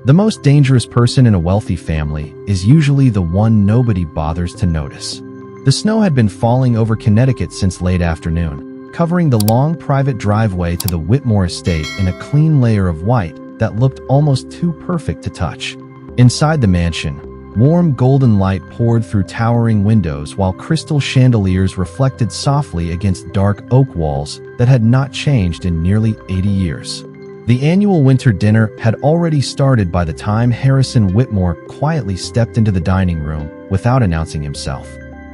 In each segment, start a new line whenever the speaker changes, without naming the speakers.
The most dangerous person in a wealthy family is usually the one nobody bothers to notice. The snow had been falling over Connecticut since late afternoon, covering the long private driveway to the Whitmore estate in a clean layer of white that looked almost too perfect to touch. Inside the mansion, warm golden light poured through towering windows while crystal chandeliers reflected softly against dark oak walls that had not changed in nearly 80 years. The annual winter dinner had already started by the time Harrison Whitmore quietly stepped into the dining room without announcing himself.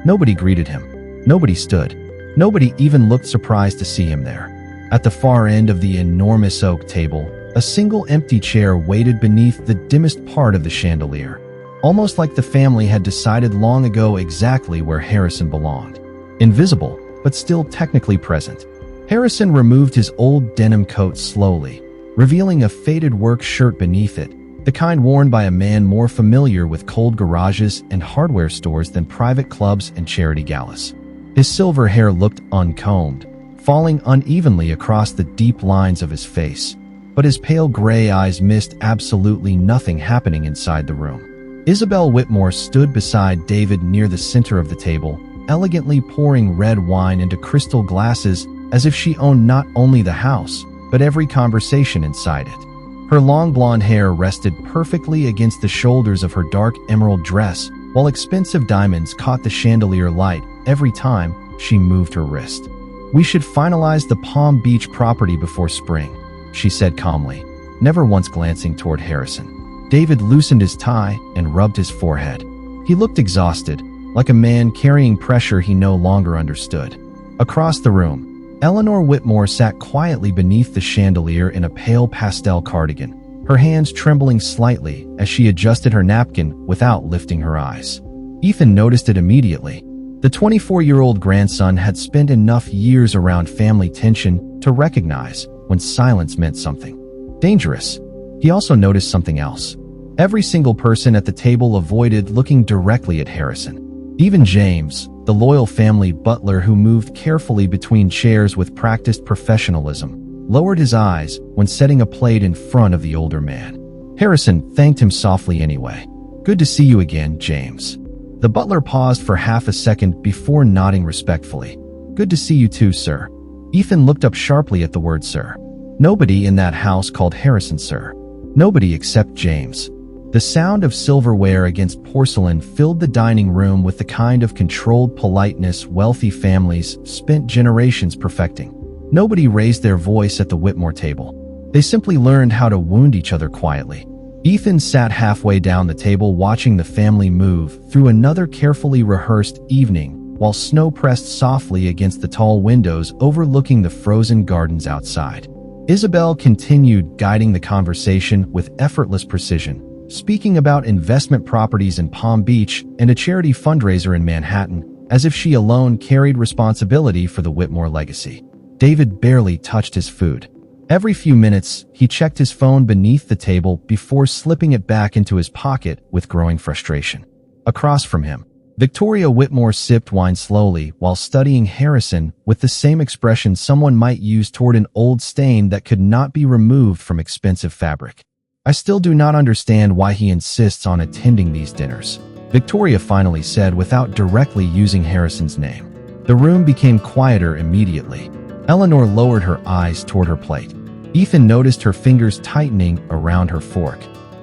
Nobody greeted him. Nobody stood. Nobody even looked surprised to see him there. At the far end of the enormous oak table, a single empty chair waited beneath the dimmest part of the chandelier, almost like the family had decided long ago exactly where Harrison belonged. Invisible, but still technically present, Harrison removed his old denim coat slowly, revealing a faded work shirt beneath it, the kind worn by a man more familiar with cold garages and hardware stores than private clubs and charity galas. His silver hair looked uncombed, falling unevenly across the deep lines of his face, but his pale gray eyes missed absolutely nothing happening inside the room. Isabel Whitmore stood beside David near the center of the table, elegantly pouring red wine into crystal glasses as if she owned not only the house, but every conversation inside it. Her long blonde hair rested perfectly against the shoulders of her dark emerald dress, while expensive diamonds caught the chandelier light every time she moved her wrist. "We should finalize the Palm Beach property before spring," she said calmly, never once glancing toward Harrison. David loosened his tie and rubbed his forehead. He looked exhausted, like a man carrying pressure he no longer understood. Across the room, Eleanor Whitmore sat quietly beneath the chandelier in a pale pastel cardigan, her hands trembling slightly as she adjusted her napkin without lifting her eyes. Ethan noticed it immediately. The 24-year-old grandson had spent enough years around family tension to recognize when silence meant something dangerous. He also noticed something else. Every single person at the table avoided looking directly at Harrison. Even James, the loyal family butler who moved carefully between chairs with practiced professionalism, lowered his eyes when setting a plate in front of the older man. Harrison thanked him softly anyway. "Good to see you again, James." The butler paused for half a second before nodding respectfully. "Good to see you too, sir." Ethan looked up sharply at the word sir. Nobody in that house called Harrison sir. Nobody except James. The sound of silverware against porcelain filled the dining room with the kind of controlled politeness wealthy families spent generations perfecting. Nobody raised their voice at the Whitmore table. They simply learned how to wound each other quietly. Ethan sat halfway down the table watching the family move through another carefully rehearsed evening while snow pressed softly against the tall windows overlooking the frozen gardens outside. Isabel continued guiding the conversation with effortless precision, speaking about investment properties in Palm Beach and a charity fundraiser in Manhattan, as if she alone carried responsibility for the Whitmore legacy. David barely touched his food. Every few minutes, he checked his phone beneath the table before slipping it back into his pocket with growing frustration. Across from him, Victoria Whitmore sipped wine slowly while studying Harrison with the same expression someone might use toward an old stain that could not be removed from expensive fabric. "I still do not understand why he insists on attending these dinners," Victoria finally said without directly using Harrison's name. The room became quieter immediately. Eleanor lowered her eyes toward her plate. Ethan noticed her fingers tightening around her fork.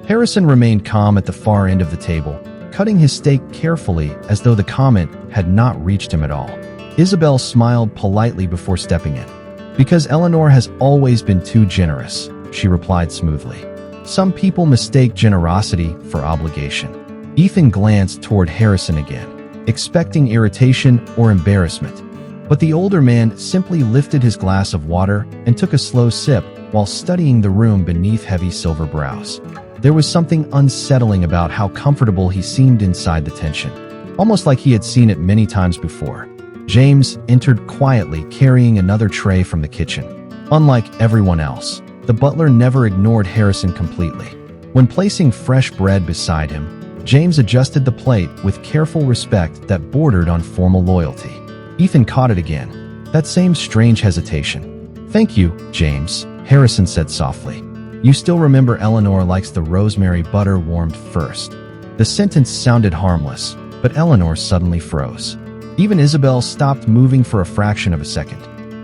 Harrison remained calm at the far end of the table, cutting his steak carefully as though the comment had not reached him at all. Isabel smiled politely before stepping in. "Because Eleanor has always been too generous," she replied smoothly. "Some people mistake generosity for obligation." Ethan glanced toward Harrison again, expecting irritation or embarrassment. But the older man simply lifted his glass of water and took a slow sip while studying the room beneath heavy silver brows. There was something unsettling about how comfortable he seemed inside the tension, almost like he had seen it many times before. James entered quietly, carrying another tray from the kitchen. Unlike everyone else, the butler never ignored Harrison completely. When placing fresh bread beside him, James adjusted the plate with careful respect that bordered on formal loyalty. Ethan caught it again, that same strange hesitation. "Thank you, James," Harrison said softly. You still remember Eleanor likes the rosemary butter warmed first. The sentence sounded harmless, but Eleanor suddenly froze. Even Isabel stopped moving for a fraction of a second.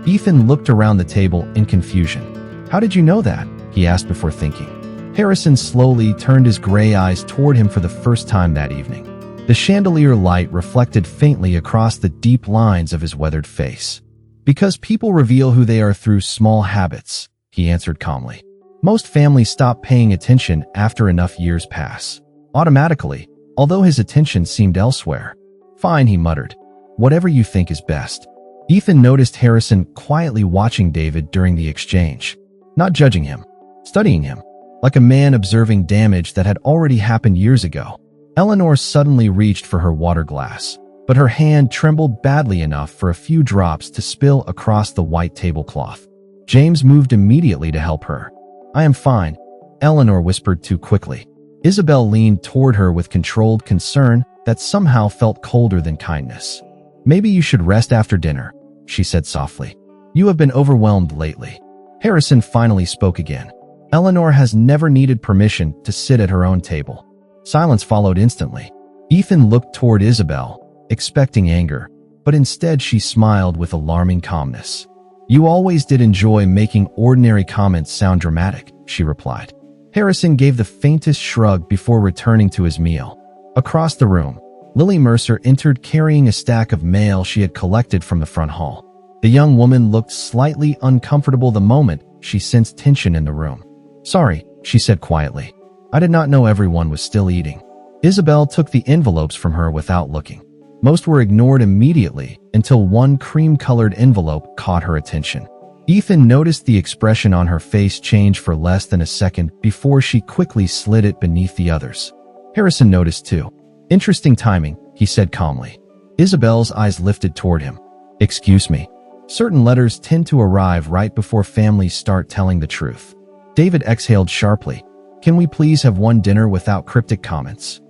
Ethan looked around the table in confusion. How did you know that? He asked before thinking. Harrison slowly turned his gray eyes toward him for the first time that evening. The chandelier light reflected faintly across the deep lines of his weathered face. Because people reveal who they are through small habits, he answered calmly. Most families stop paying attention after enough years pass. Automatically, although his attention seemed elsewhere. Fine, he muttered. Whatever you think is best. Ethan noticed Harrison quietly watching David during the exchange. Not judging him, studying him, like a man observing damage that had already happened years ago. Eleanor suddenly reached for her water glass, but her hand trembled badly enough for a few drops to spill across the white tablecloth. James moved immediately to help her. I am fine, Eleanor whispered too quickly. Isabel leaned toward her with controlled concern that somehow felt colder than kindness. Maybe you should rest after dinner, she said softly. You have been overwhelmed lately. Harrison finally spoke again. Eleanor has never needed permission to sit at her own table. Silence followed instantly. Ethan looked toward Isabel, expecting anger, but instead she smiled with alarming calmness. You always did enjoy making ordinary comments sound dramatic, she replied. Harrison gave the faintest shrug before returning to his meal. Across the room, Lily Mercer entered carrying a stack of mail she had collected from the front hall. The young woman looked slightly uncomfortable the moment she sensed tension in the room. Sorry, she said quietly. I did not know everyone was still eating. Isabel took the envelopes from her without looking. Most were ignored immediately until one cream-colored envelope caught her attention. Ethan noticed the expression on her face change for less than a second before she quickly slid it beneath the others. Harrison noticed too. Interesting timing, he said calmly. Isabel's eyes lifted toward him. Excuse me. Certain letters tend to arrive right before families start telling the truth. David exhaled sharply. Can we please have one dinner without cryptic comments?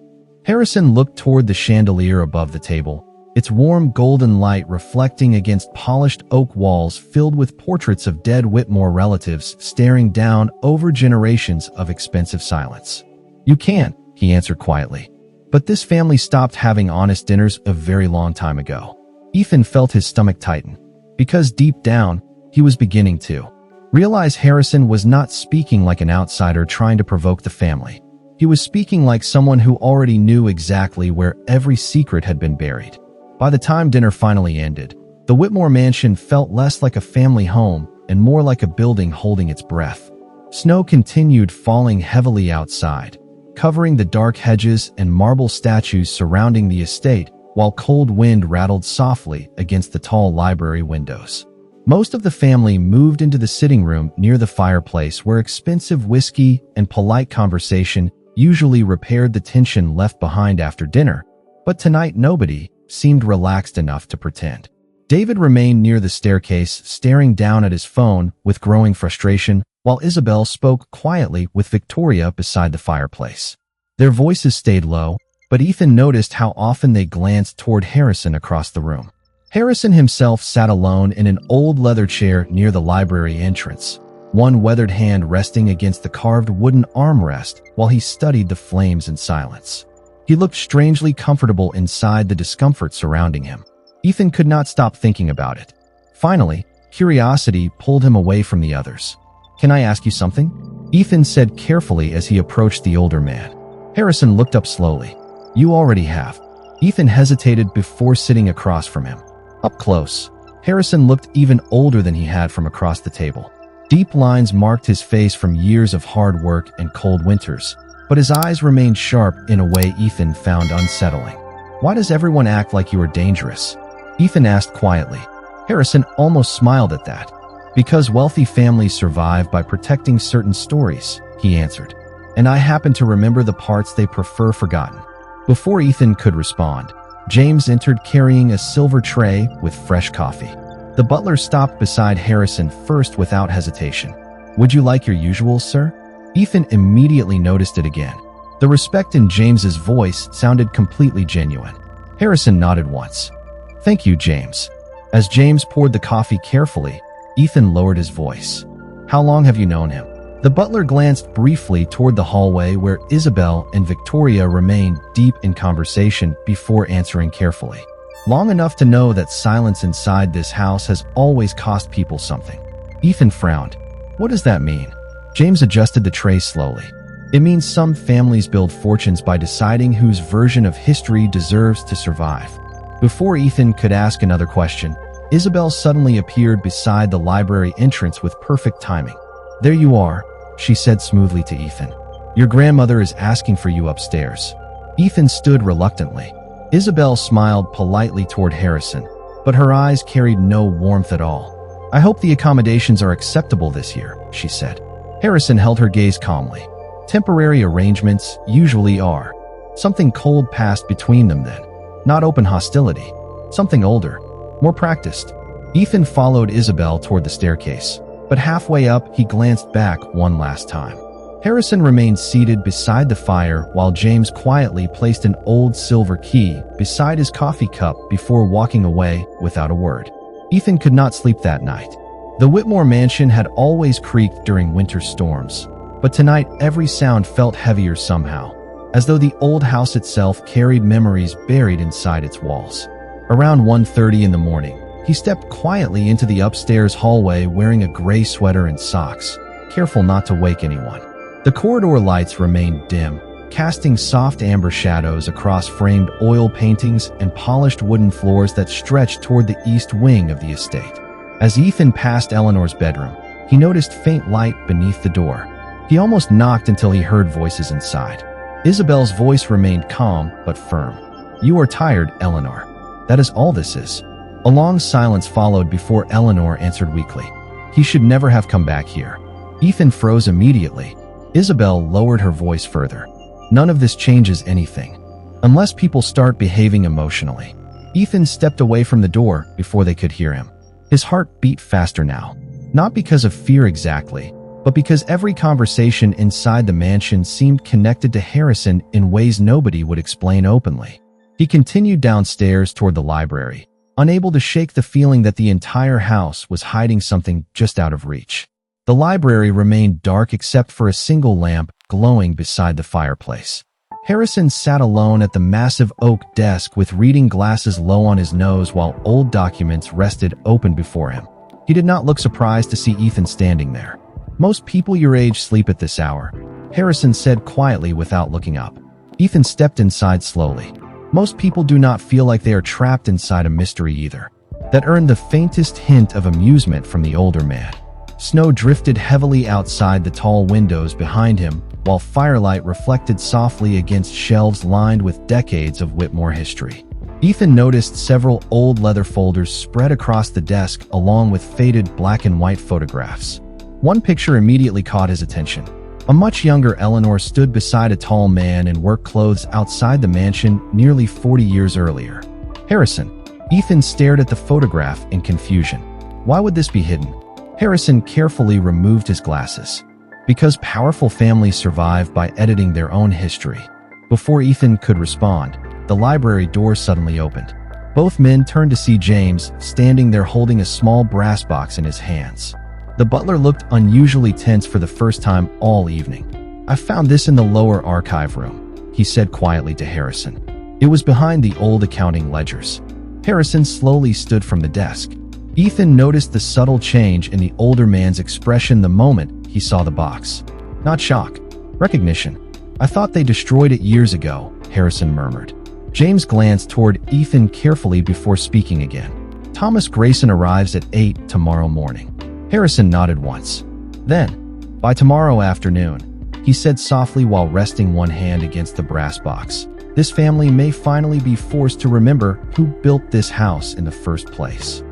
Harrison looked toward the chandelier above the table, its warm golden light reflecting against polished oak walls filled with portraits of dead Whitmore relatives staring down over generations of expensive silence. You can, he answered quietly. But this family stopped having honest dinners a very long time ago. Ethan felt his stomach tighten, because deep down, he was beginning to realize Harrison was not speaking like an outsider trying to provoke the family. He was speaking like someone who already knew exactly where every secret had been buried. By the time dinner finally ended, the Whitmore mansion felt less like a family home and more like a building holding its breath. Snow continued falling heavily outside, covering the dark hedges and marble statues surrounding the estate, while cold wind rattled softly against the tall library windows. Most of the family moved into the sitting room near the fireplace where expensive whiskey and polite conversation usually repaired the tension left behind after dinner, but tonight nobody seemed relaxed enough to pretend. David remained near the staircase, staring down at his phone with growing frustration, while Isabel spoke quietly with Victoria beside the fireplace. Their voices stayed low, but Ethan noticed how often they glanced toward Harrison across the room. Harrison himself sat alone in an old leather chair near the library entrance, one weathered hand resting against the carved wooden armrest while he studied the flames in silence. He looked strangely comfortable inside the discomfort surrounding him. Ethan could not stop thinking about it. Finally, curiosity pulled him away from the others. Can I ask you something? Ethan said carefully as he approached the older man. Harrison looked up slowly. You already have. Ethan hesitated before sitting across from him. Up close, Harrison looked even older than he had from across the table. Deep lines marked his face from years of hard work and cold winters, but his eyes remained sharp in a way Ethan found unsettling. Why does everyone act like you are dangerous? Ethan asked quietly. Harrison almost smiled at that. Because wealthy families survive by protecting certain stories, he answered. And I happen to remember the parts they prefer forgotten. Before Ethan could respond, James entered carrying a silver tray with fresh coffee. The butler stopped beside Harrison first without hesitation. Would you like your usual, sir? Ethan immediately noticed it again. The respect in James's voice sounded completely genuine. Harrison nodded once. Thank you, James. As James poured the coffee carefully, Ethan lowered his voice. How long have you known him? The butler glanced briefly toward the hallway where Isabel and Victoria remained deep in conversation before answering carefully. Long enough to know that silence inside this house has always cost people something. Ethan frowned. What does that mean? James adjusted the tray slowly. It means some families build fortunes by deciding whose version of history deserves to survive. Before Ethan could ask another question, Isabel suddenly appeared beside the library entrance with perfect timing. There you are, she said smoothly to Ethan. Your grandmother is asking for you upstairs. Ethan stood reluctantly. Isabel smiled politely toward Harrison, but her eyes carried no warmth at all. I hope the accommodations are acceptable this year, she said. Harrison held her gaze calmly. Temporary arrangements usually are. Something cold passed between them then. Not open hostility. Something older, more practiced. Ethan followed Isabel toward the staircase, but halfway up he glanced back one last time. Harrison remained seated beside the fire while James quietly placed an old silver key beside his coffee cup before walking away without a word. Ethan could not sleep that night. The Whitmore mansion had always creaked during winter storms, but tonight every sound felt heavier somehow, as though the old house itself carried memories buried inside its walls. Around 1:30 in the morning, he stepped quietly into the upstairs hallway wearing a gray sweater and socks, careful not to wake anyone. The corridor lights remained dim, casting soft amber shadows across framed oil paintings and polished wooden floors that stretched toward the east wing of the estate. As Ethan passed Eleanor's bedroom, he noticed faint light beneath the door. He almost knocked until he heard voices inside. Isabel's voice remained calm but firm. You are tired, Eleanor. That is all this is. A long silence followed before Eleanor answered weakly. He should never have come back here. Ethan froze immediately. Isabel lowered her voice further. None of this changes anything, unless people start behaving emotionally. Ethan stepped away from the door before they could hear him. His heart beat faster now, not because of fear exactly, but because every conversation inside the mansion seemed connected to Harrison in ways nobody would explain openly. He continued downstairs toward the library, unable to shake the feeling that the entire house was hiding something just out of reach. The library remained dark except for a single lamp glowing beside the fireplace. Harrison sat alone at the massive oak desk with reading glasses low on his nose while old documents rested open before him. He did not look surprised to see Ethan standing there. Most people your age sleep at this hour, Harrison said quietly without looking up. Ethan stepped inside slowly. Most people do not feel like they are trapped inside a mystery either. That earned the faintest hint of amusement from the older man. Snow drifted heavily outside the tall windows behind him, while firelight reflected softly against shelves lined with decades of Whitmore history. Ethan noticed several old leather folders spread across the desk along with faded black and white photographs. One picture immediately caught his attention. A much younger Eleanor stood beside a tall man in work clothes outside the mansion nearly 40 years earlier. Harrison. Ethan stared at the photograph in confusion. Why would this be hidden? Harrison carefully removed his glasses. Because powerful families survive by editing their own history. Before Ethan could respond, the library door suddenly opened. Both men turned to see James standing there holding a small brass box in his hands. The butler looked unusually tense for the first time all evening. I found this in the lower archive room, he said quietly to Harrison. It was behind the old accounting ledgers. Harrison slowly stood from the desk. Ethan noticed the subtle change in the older man's expression the moment he saw the box. Not shock, recognition. I thought they destroyed it years ago, Harrison murmured. James glanced toward Ethan carefully before speaking again. Thomas Grayson arrives at 8 tomorrow morning. Harrison nodded once. Then, by tomorrow afternoon, he said softly while resting one hand against the brass box. This family may finally be forced to remember who built this house in the first place.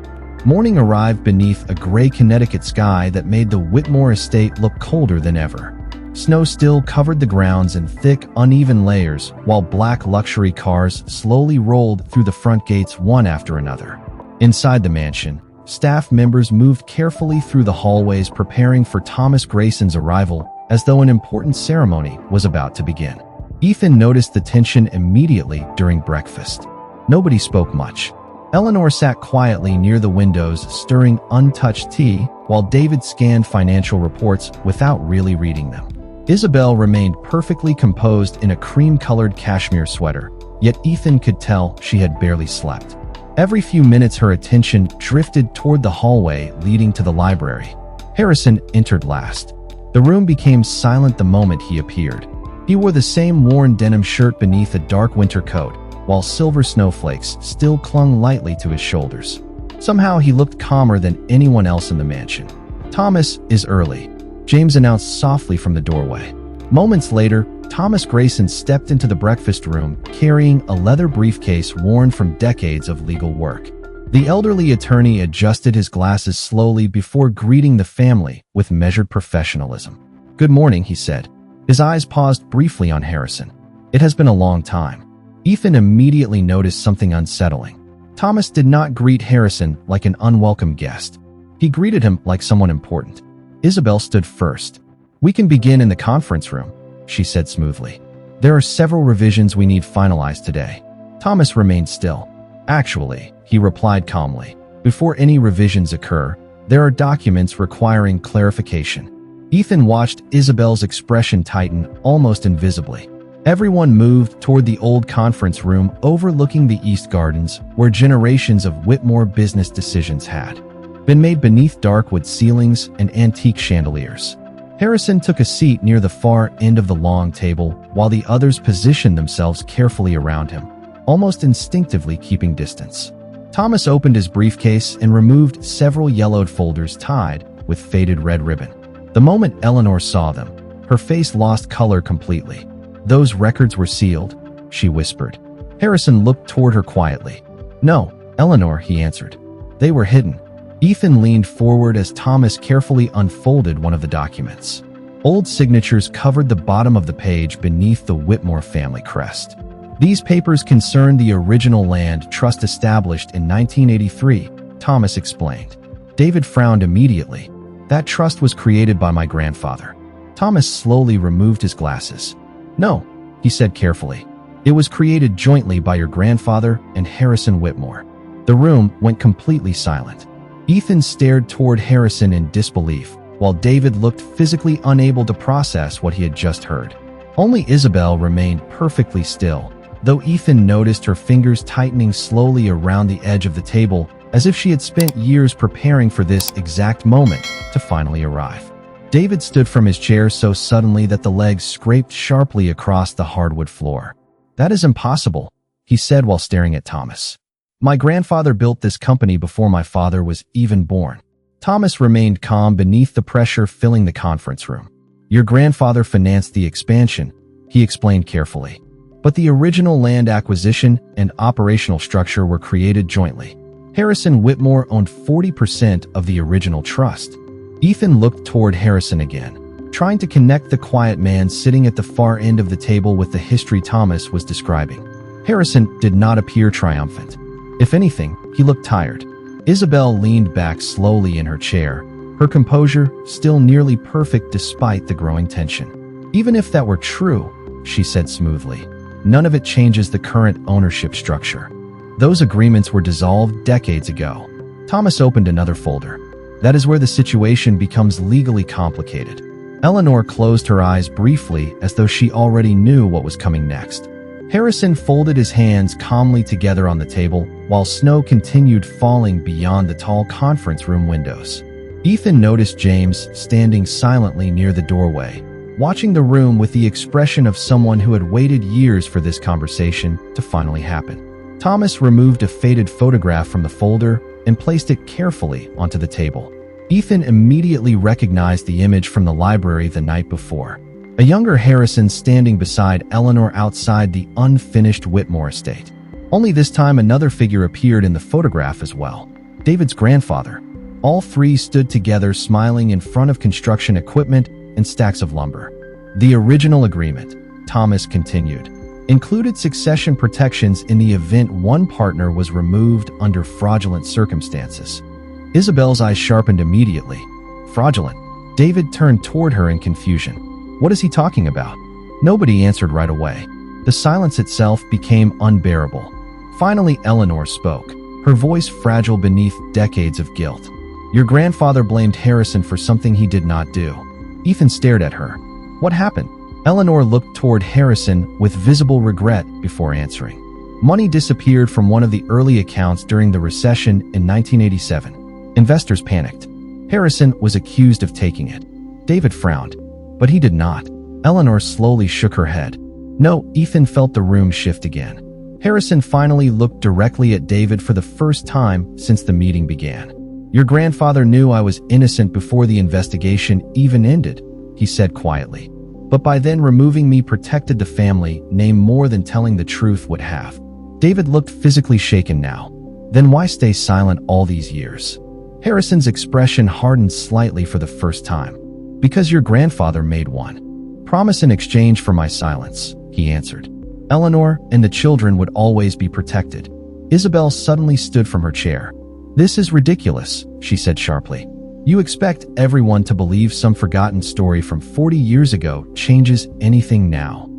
Morning arrived beneath a gray Connecticut sky that made the Whitmore estate look colder than ever. Snow still covered the grounds in thick, uneven layers, while black luxury cars slowly rolled through the front gates one after another. Inside the mansion, staff members moved carefully through the hallways preparing for Thomas Grayson's arrival, as though an important ceremony was about to begin. Ethan noticed the tension immediately during breakfast. Nobody spoke much. Eleanor sat quietly near the windows, stirring untouched tea, while David scanned financial reports without really reading them. Isabel remained perfectly composed in a cream-colored cashmere sweater, yet Ethan could tell she had barely slept. Every few minutes her attention drifted toward the hallway leading to the library. Harrison entered last. The room became silent the moment he appeared. He wore the same worn denim shirt beneath a dark winter coat, while silver snowflakes still clung lightly to his shoulders. Somehow he looked calmer than anyone else in the mansion. "Thomas is early," James announced softly from the doorway. Moments later, Thomas Grayson stepped into the breakfast room, carrying a leather briefcase worn from decades of legal work. The elderly attorney adjusted his glasses slowly before greeting the family with measured professionalism. "Good morning," he said. His eyes paused briefly on Harrison. "It has been a long time." Ethan immediately noticed something unsettling. Thomas did not greet Harrison like an unwelcome guest. He greeted him like someone important. Isabel stood first. "We can begin in the conference room," she said smoothly. "There are several revisions we need finalized today." Thomas remained still. "Actually," he replied calmly, "before any revisions occur, there are documents requiring clarification." Ethan watched Isabel's expression tighten almost invisibly. Everyone moved toward the old conference room overlooking the East Gardens, where generations of Whitmore business decisions had been made beneath dark wood ceilings and antique chandeliers. Harrison took a seat near the far end of the long table, while the others positioned themselves carefully around him, almost instinctively keeping distance. Thomas opened his briefcase and removed several yellowed folders tied with faded red ribbon. The moment Eleanor saw them, her face lost color completely. "Those records were sealed," she whispered. Harrison looked toward her quietly. "No, Eleanor," he answered. "They were hidden." Ethan leaned forward as Thomas carefully unfolded one of the documents. Old signatures covered the bottom of the page beneath the Whitmore family crest. These papers concerned the original land trust established in 1983, Thomas explained. David frowned immediately. "That trust was created by my grandfather." Thomas slowly removed his glasses. "No," he said carefully. "It was created jointly by your grandfather and Harrison Whitmore." The room went completely silent. Ethan stared toward Harrison in disbelief, while David looked physically unable to process what he had just heard. Only Isabel remained perfectly still, though Ethan noticed her fingers tightening slowly around the edge of the table, as if she had spent years preparing for this exact moment to finally arrive. David stood from his chair so suddenly that the legs scraped sharply across the hardwood floor. "That is impossible," he said while staring at Thomas. "My grandfather built this company before my father was even born." Thomas remained calm beneath the pressure filling the conference room. "Your grandfather financed the expansion," he explained carefully. "But the original land acquisition and operational structure were created jointly. Harrison Whitmore owned 40% of the original trust." Ethan looked toward Harrison again, trying to connect the quiet man sitting at the far end of the table with the history Thomas was describing. Harrison did not appear triumphant. If anything, he looked tired. Isabel leaned back slowly in her chair, her composure still nearly perfect despite the growing tension. "Even if that were true," she said smoothly, "none of it changes the current ownership structure. Those agreements were dissolved decades ago." Thomas opened another folder. "That is where the situation becomes legally complicated." Eleanor closed her eyes briefly as though she already knew what was coming next. Harrison folded his hands calmly together on the table, while snow continued falling beyond the tall conference room windows. Ethan noticed James standing silently near the doorway, watching the room with the expression of someone who had waited years for this conversation to finally happen. Thomas removed a faded photograph from the folder and placed it carefully onto the table. Ethan immediately recognized the image from the library the night before. A younger Harrison standing beside Eleanor outside the unfinished Whitmore estate. Only this time another figure appeared in the photograph as well. David's grandfather. All three stood together smiling in front of construction equipment and stacks of lumber. "The original agreement," Thomas continued, "included succession protections in the event one partner was removed under fraudulent circumstances." Isabel's eyes sharpened immediately. "Fraudulent?" David turned toward her in confusion. "What is he talking about?" Nobody answered right away. The silence itself became unbearable. Finally, Eleanor spoke. her voice fragile beneath decades of guilt. "Your grandfather blamed Harrison for something he did not do." Ethan stared at her. "What happened?" Eleanor looked toward Harrison with visible regret before answering. "Money disappeared from one of the early accounts during the recession in 1987. Investors panicked. Harrison was accused of taking it." David frowned, but he did not. Eleanor slowly shook her head. "No." Ethan felt the room shift again. Harrison finally looked directly at David for the first time since the meeting began. "Your grandfather knew I was innocent before the investigation even ended," he said quietly. "But by then removing me protected the family name more than telling the truth would have." David looked physically shaken now. "Then why stay silent all these years?" Harrison's expression hardened slightly for the first time. "Because your grandfather made one promise in exchange for my silence," he answered. "Eleanor and the children would always be protected." Isabel suddenly stood from her chair. "This is ridiculous," she said sharply. "You expect everyone to believe some forgotten story from 40 years ago changes anything now?"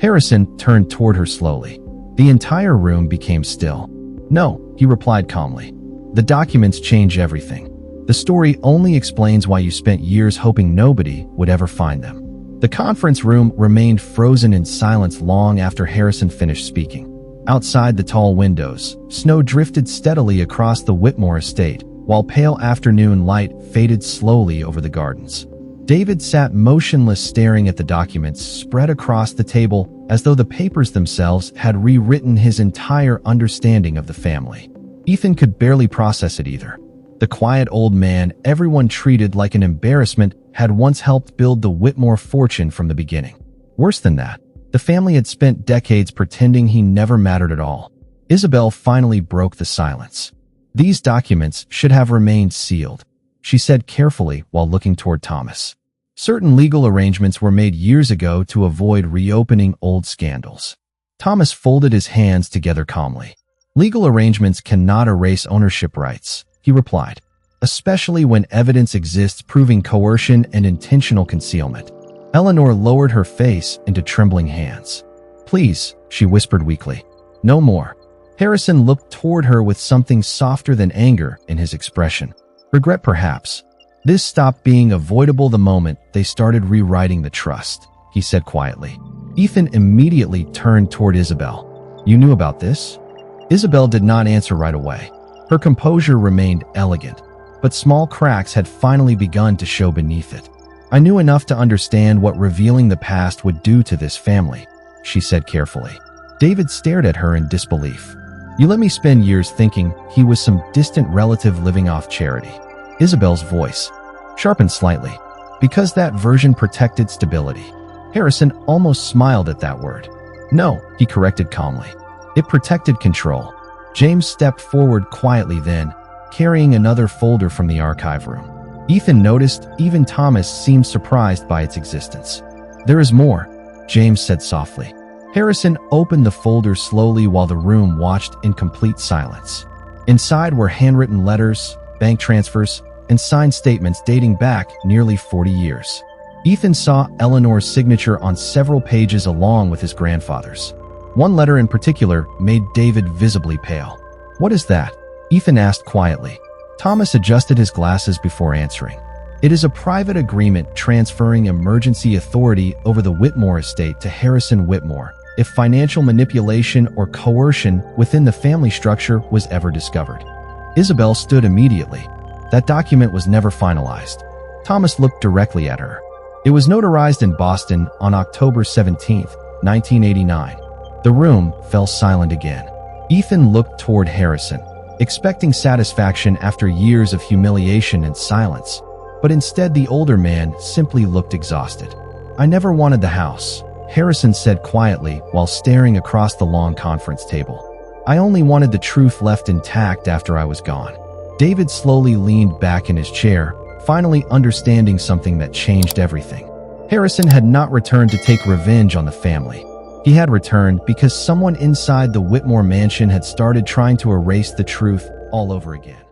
Harrison turned toward her slowly. The entire room became still. "No," he replied calmly. "The documents change everything. The story only explains why you spent years hoping nobody would ever find them." The conference room remained frozen in silence long after Harrison finished speaking. Outside the tall windows, snow drifted steadily across the Whitmore estate, while pale afternoon light faded slowly over the gardens. David sat motionless, staring at the documents spread across the table as though the papers themselves had rewritten his entire understanding of the family. Ethan could barely process it either. The quiet old man everyone treated like an embarrassment had once helped build the Whitmore fortune from the beginning. Worse than that, the family had spent decades pretending he never mattered at all. Isabel finally broke the silence. "These documents should have remained sealed," she said carefully while looking toward Thomas. "Certain legal arrangements were made years ago to avoid reopening old scandals." Thomas folded his hands together calmly. "Legal arrangements cannot erase ownership rights," he replied, "especially when evidence exists proving coercion and intentional concealment." Eleanor lowered her face into trembling hands. "Please," she whispered weakly. "No more." Harrison looked toward her with something softer than anger in his expression. "Regret, perhaps." This stopped being avoidable the moment they started rewriting the trust, he said quietly. Ethan immediately turned toward Isabel. "You knew about this?" Isabel did not answer right away. Her composure remained elegant, but small cracks had finally begun to show beneath it. "I knew enough to understand what revealing the past would do to this family," she said carefully. David stared at her in disbelief. "You let me spend years thinking he was some distant relative living off charity." Isabel's voice sharpened slightly. "Because that version protected stability." Harrison almost smiled at that word. "No," he corrected calmly. "It protected control." James stepped forward quietly then, carrying another folder from the archive room. Ethan noticed even Thomas seemed surprised by its existence. "There is more," James said softly. Harrison opened the folder slowly while the room watched in complete silence. Inside were handwritten letters, bank transfers, and signed statements dating back nearly 40 years. Ethan saw Eleanor's signature on several pages along with his grandfather's. One letter in particular made David visibly pale. "What is that?" Ethan asked quietly. Thomas adjusted his glasses before answering. "It is a private agreement transferring emergency authority over the Whitmore estate to Harrison Whitmore if financial manipulation or coercion within the family structure was ever discovered." Isabel stood immediately. "That document was never finalized." Thomas looked directly at her. "It was notarized in Boston on October 17, 1989. The room fell silent again. Ethan looked toward Harrison, expecting satisfaction after years of humiliation and silence, but instead the older man simply looked exhausted. "I never wanted the house," Harrison said quietly while staring across the long conference table. "I only wanted the truth left intact after I was gone." David slowly leaned back in his chair, finally understanding something that changed everything. Harrison had not returned to take revenge on the family. He had returned because someone inside the Whitmore mansion had started trying to erase the truth all over again.